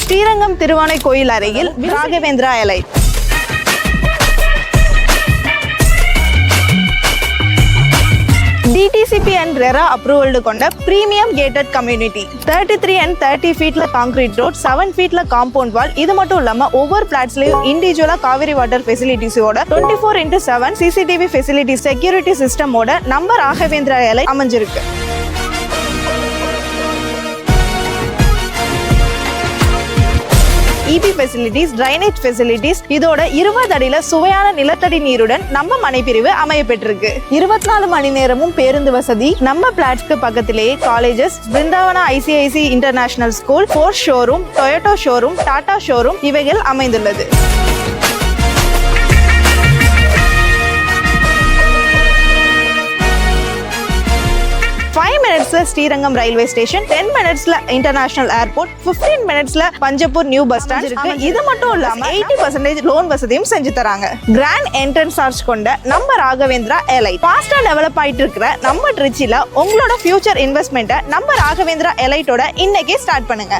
ஸ்ரீரங்கம் திருவானை கோயில் அருகில் Raghavendra elite. DTCP and RERA approved கொண்ட premium gated community. 33 and 30 feetல concrete road, 7 feetல compound wall. இது மட்டும் இல்லாம ஒவ்வொரு பிளாட்ஸ்லயும் இண்டிவிஜுவலா காவிரி வாட்டர் ஃபெசிலிட்டிஸோட 24/7 CCTV ஃபெசிலிட்டி செக்யூரிட்டி சிஸ்டமோட நம்ம ராகவேந்திரா எலைட் அமைஞ்சிருக்கு. EB ஃபெசிலிட்டிஸ், ட்ரைனேஜ் ஃபெசிலிட்டிஸ், இதோட 20 அடியில சுவையான நிலத்தடி நீருடன் நம்ம மனைப்பிரிவு அமைய பெற்றிருக்கு. 24 மணி நேரமும் பேருந்து வசதி, நம்ம பிளாட்ஸ்க்கு பக்கத்திலேயே colleges, Brindavana ICIC international school, Force showroom, Toyota showroom, Tata showroom இவைகள் அமைந்துள்ளது. 5 minutesல ஸ்ரீரங்கம் ரயில்வே ஸ்டேஷன், 10 minutesல இன்டர்நேஷனல் ஏர்போர்ட், 15 minutesல பஞ்சப்பூர் நியூ பஸ் ஸ்டாண்ட் இருக்கு. இது மட்டும் இல்லாம 80% லோன் வசதியும் செஞ்சு தராங்க. கிராண்ட் என்ட்ரன்ஸ் ஆர்ச் கொண்ட நம்ம ராகவேந்திரா எலைட் ஃபாஸ்டா டெவலப் ஆயிட்டு இருக்கிற நம்ம ட்ரிச்சில உங்களோட ஃபியூச்சர் இன்வெஸ்ட்மெண்ட்டை நம்ம ராகவேந்திரா எலைட்டோட இன்னைக்கே ஸ்டார்ட் பண்ணுங்க.